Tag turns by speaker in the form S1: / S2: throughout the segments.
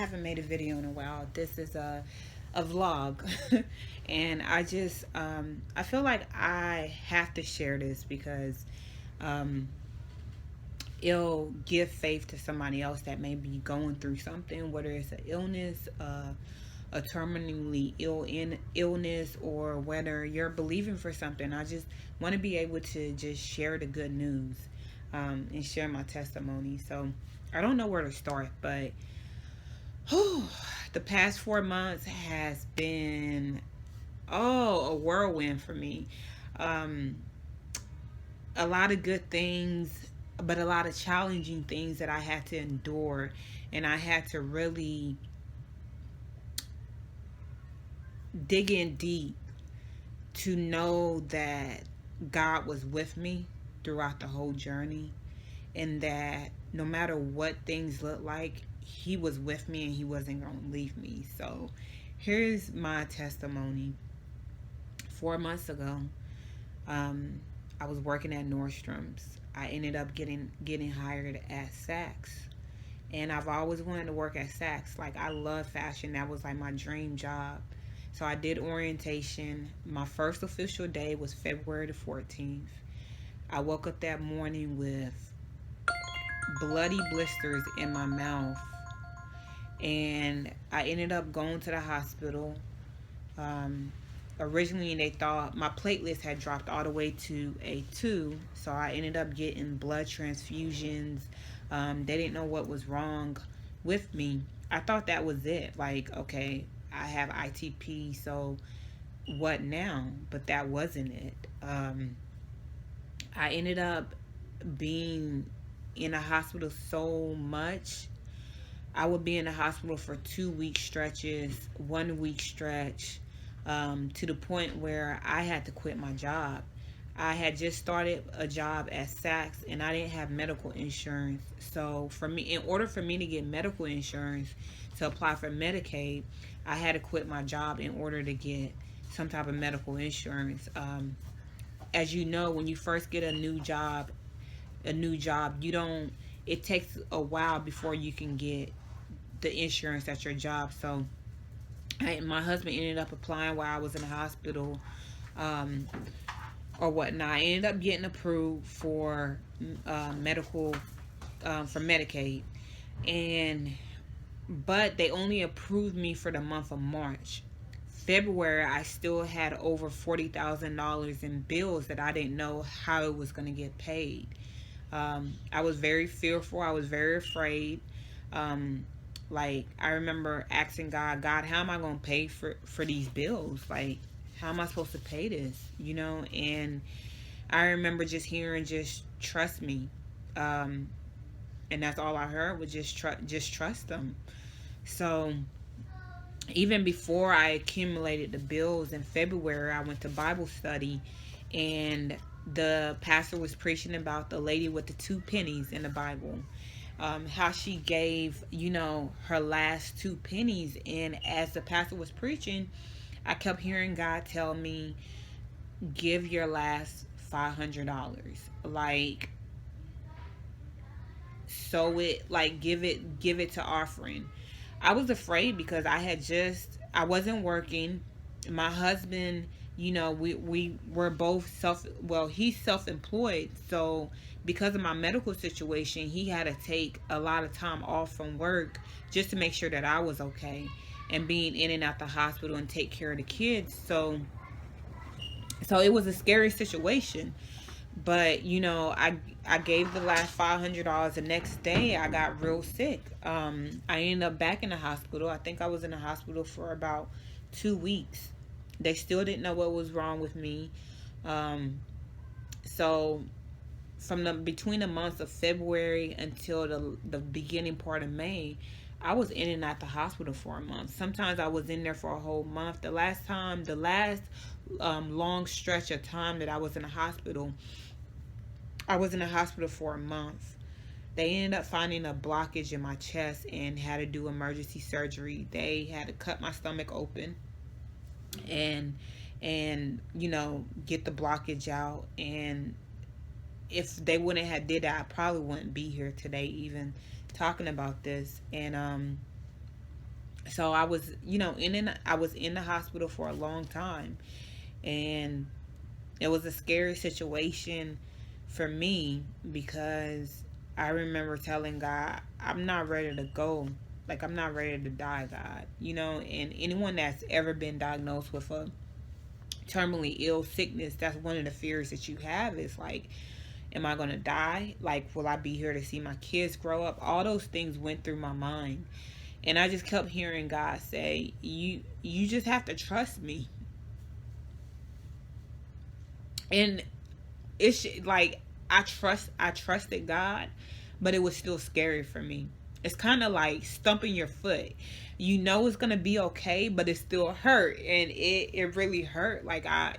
S1: haven't made a video in a while. This is a vlog. And I feel like I have to share this because um, it'll give faith to somebody else that may be going through something, whether it's an illness, a terminally illness, or whether you're believing for something. I just want to be able to just share the good news, and share my testimony. So I don't know where to start, but whew, the past 4 months has been, a whirlwind for me. Um, a lot of good things, but a lot of challenging things that I had to endure, and I had to really dig in deep to know that God was with me throughout the whole journey, and that no matter what things look like, He was with me and He wasn't going to leave me. So here's my testimony. 4 months ago, um, I was working at Nordstrom's. I ended up getting hired at Saks, and I've always wanted to work at Saks. Like, I love fashion. That was like my dream job. So I did orientation. My first official day was February the 14th. I woke up that morning with bloody blisters in my mouth, and I ended up going to the hospital. Um, Originally, they thought my platelets had dropped all the way to a 2, so I ended up getting blood transfusions. They didn't know what was wrong with me. I thought that was it. Like, okay, I have ITP, so what now? But that wasn't it. I ended up being in a hospital so much. I would be in the hospital for 2 week stretches, 1 week stretch, to the point where I had to quit my job. I had just started a job at Saks, and I didn't have medical insurance. So for me, in order for me to get medical insurance to apply for Medicaid, I had to quit my job in order to get some type of medical insurance. As you know, when you first get a new job, you don't. It takes a while before you can get the insurance at your job. So my husband ended up applying while I was in the hospital, um, or whatnot. I ended up getting approved for medical, for Medicaid, and but they only approved me for the month of March. February, I still had over $40,000 in bills that I didn't know how it was going to get paid. I was very fearful. I was very afraid. Um, like, I remember asking God, how am I going to pay for these bills? Like, how am I supposed to pay this? And I remember just hearing, just trust me. Um, and that's all I heard was just trust them. So even before I accumulated the bills in February, I went to Bible study, and the pastor was preaching about the lady with the 2 pennies in the Bible. How she gave, her last 2 pennies. And as the pastor was preaching, I kept hearing God tell me, give your last $500. Like, sow it, like, give it to offering. I was afraid because I wasn't working. My husband, we were both he's self-employed. So because of my medical situation, he had to take a lot of time off from work just to make sure that I was okay, and being in and out the hospital and take care of the kids. So it was a scary situation. But I gave the last $500. The next day, I got real sick. I ended up back in the hospital. I think I was in the hospital for about 2 weeks. They still didn't know what was wrong with me. So from between the months of February until the beginning part of May, I was in and out the hospital for a month. Sometimes I was in there for a whole month. The last long stretch of time that I was in the hospital, I was in the hospital for a month. They ended up finding a blockage in my chest and had to do emergency surgery. They had to cut my stomach open and get the blockage out. And if they wouldn't have did that, I probably wouldn't be here today even talking about this. And So I was, I was in the hospital for a long time, and it was a scary situation for me because I remember telling God, I'm not ready to go. Like, I'm not ready to die, God. And anyone that's ever been diagnosed with a terminally ill sickness, that's one of the fears that you have is like, am I going to die? Like, will I be here to see my kids grow up? All those things went through my mind. And I just kept hearing God say, you just have to trust me. And it's like I trusted God, but it was still scary for me. It's kind of like stumping your foot. It's gonna be okay, but it still hurt, and it really hurt. Like I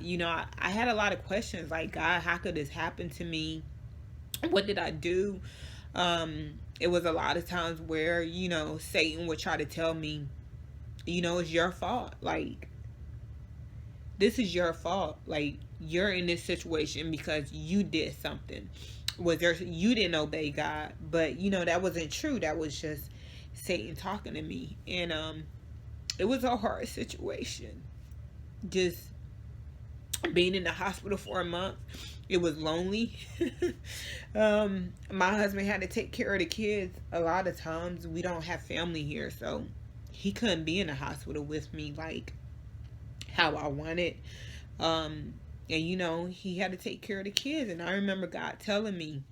S1: had a lot of questions. Like, God, how could this happen to me? What did I do? It was a lot of times where Satan would try to tell me, it's your fault. Like, this is your fault. Like, you're in this situation because you did something. You didn't obey God, but that wasn't true. That was just Satan talking to me. And it was a hard situation. Just being in the hospital for a month, it was lonely. My husband had to take care of the kids. A lot of times we don't have family here, so he couldn't be in the hospital with me like how I wanted. And he had to take care of the kids. And I remember God telling me,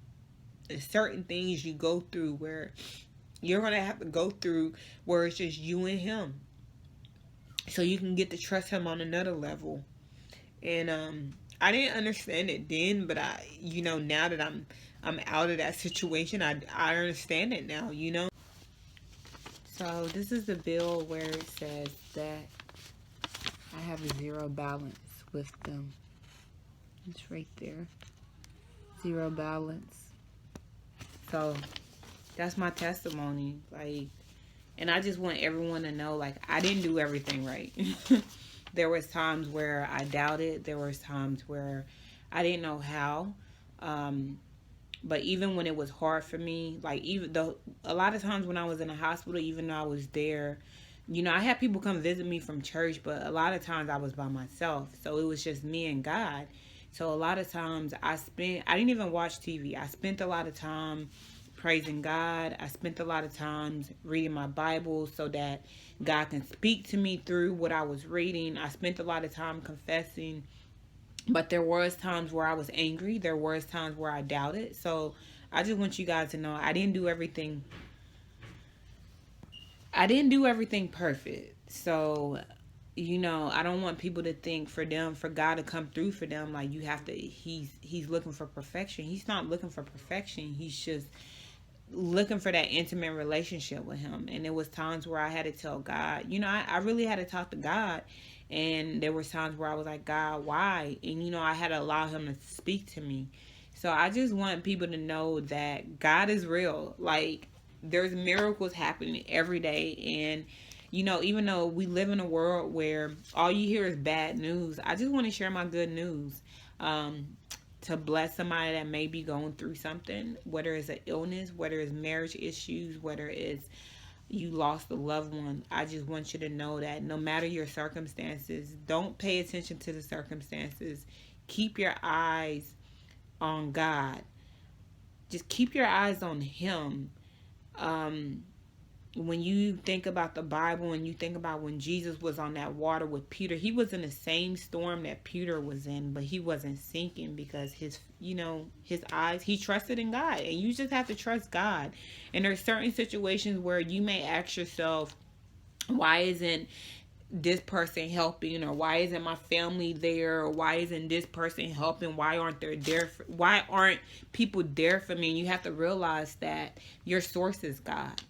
S1: there's certain things you go through where you're going to have to go through where it's just you and him, so you can get to trust him on another level. And I didn't understand it then, but now that I'm out of that situation, I understand it now. So this is the bill where it says that I have a zero balance with them. It's right there. Zero balance. So that's my testimony. Like, and I just want everyone to know, like, I didn't do everything right. There was times where I doubted. There was times where I didn't know how. But even when it was hard for me, like, even though a lot of times when I was in the hospital, even though I was there, I had people come visit me from church, but a lot of times I was by myself. So it was just me and God. So a lot of times I didn't even watch TV. I spent a lot of time praising God. I spent a lot of times reading my Bible so that God can speak to me through what I was reading. I spent a lot of time confessing. But there was times where I was angry. There was times where I doubted. So I just want you guys to know I didn't do everything perfect. So I don't want people to think for God to come through for them, like he's looking for perfection. He's not looking for perfection. He's just looking for that intimate relationship with him. And there was times where I had to tell God, I really had to talk to God. And there was times where I was like, God, why? And I had to allow him to speak to me. So I just want people to know that God is real. Like, there's miracles happening every day. And even though we live in a world where all you hear is bad news, I just want to share my good news to bless somebody that may be going through something, whether it's an illness, whether it's marriage issues, whether it's you lost a loved one. I just want you to know that no matter your circumstances, don't pay attention to the circumstances. Keep your eyes on God. Just keep your eyes on him. When you think about the Bible and you think about when Jesus was on that water with Peter, he was in the same storm that Peter was in, but he wasn't sinking because his eyes, he trusted in God. And you just have to trust God. And there's certain situations where you may ask yourself, why isn't this person helping, or why isn't my family there, or why isn't this person helping, why aren't people there for me? And you have to realize that your source is God.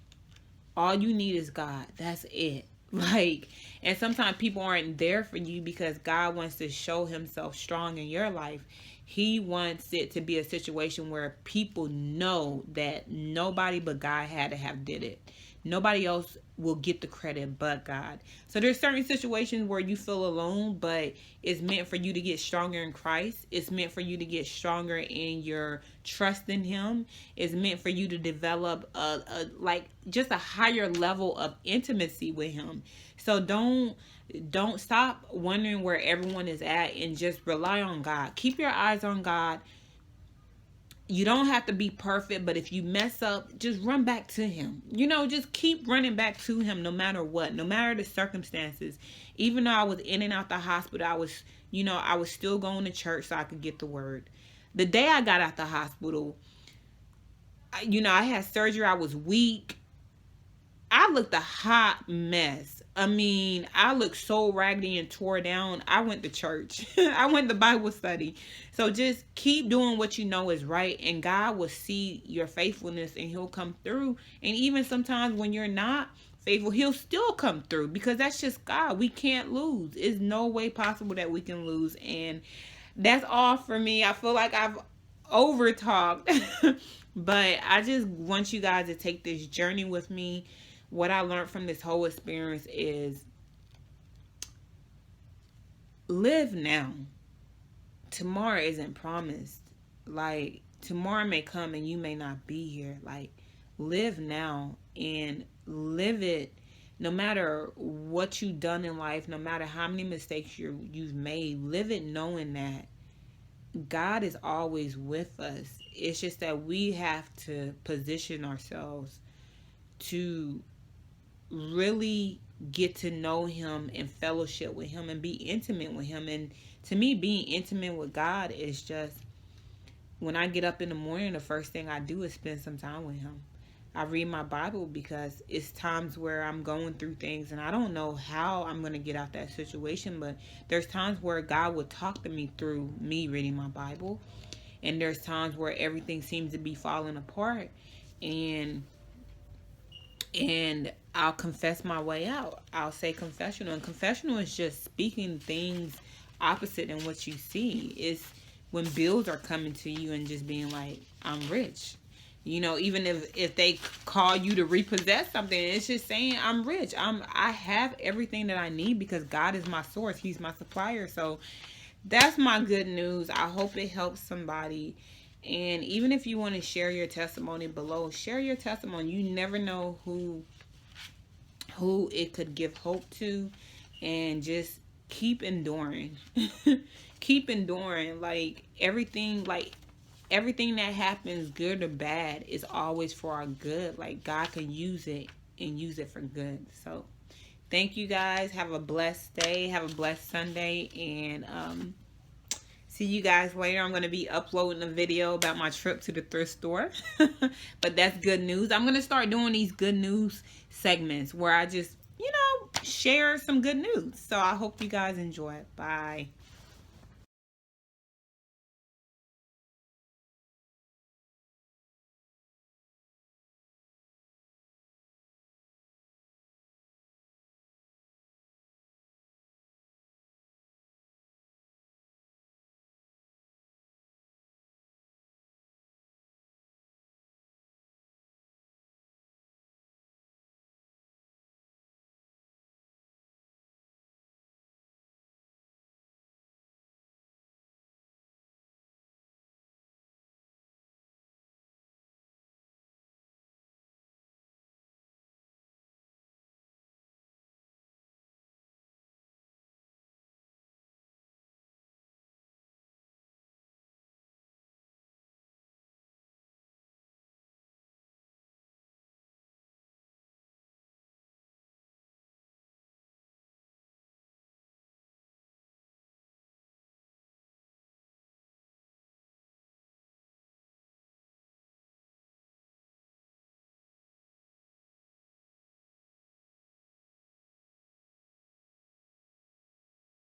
S1: All you need is God. That's it. Like, and sometimes people aren't there for you because God wants to show himself strong in your life. He wants it to be a situation where people know that nobody but God had to have did it. Nobody else will get the credit but God. So there's certain situations where you feel alone, but it's meant for you to get stronger in Christ. It's meant for you to get stronger in your trust in Him. It's meant for you to develop like just a higher level of intimacy with Him. So don't stop wondering where everyone is at, and just rely on God. Keep your eyes on God. You don't have to be perfect, but if you mess up, just run back to Him. Just keep running back to Him no matter what, no matter the circumstances. Even though I was in and out the hospital, I was still going to church so I could get the word. The day I got out the hospital, I had surgery. I was weak. I looked a hot mess. I mean, I looked so raggedy and tore down. I went to church. I went to Bible study. So just keep doing what you know is right, and God will see your faithfulness and He'll come through. And even sometimes when you're not faithful, He'll still come through, because that's just God. We can't lose. It's no way possible that we can lose. And that's all for me. I feel like I've over talked, but I just want you guys to take this journey with me. What I learned from this whole experience is live now. Tomorrow isn't promised. Like, tomorrow may come and you may not be here. Like, live now and live it. No matter what you've done in life, no matter how many mistakes you've made, live it knowing that God is always with us. It's just that we have to position ourselves to really get to know Him and fellowship with Him and be intimate with Him. And to me, being intimate with God is just, when I get up in the morning, the first thing I do is spend some time with Him. I read my Bible, because it's times where I'm going through things and I don't know how I'm going to get out that situation, but there's times where God would talk to me through me reading my Bible. And there's times where everything seems to be falling apart, and I'll confess my way out. I'll say confessional. And confessional is just speaking things opposite than what you see. It's when bills are coming to you and just being like, I'm rich. Even if they call you to repossess something, it's just saying, I'm rich. I have everything that I need because God is my source. He's my supplier. So that's my good news. I hope it helps somebody. And even if you want to share your testimony below, share your testimony. You never know who it could give hope to. And just keep enduring. Keep enduring. Like everything that happens, good or bad, is always for our good. Like, God can use it and use it for good. So thank you guys. Have a blessed day. Have a blessed Sunday. And see you guys later. I'm going to be uploading a video about my trip to the thrift store. But that's good news. I'm going to start doing these good news segments where I just, share some good news. So I hope you guys enjoy it. Bye.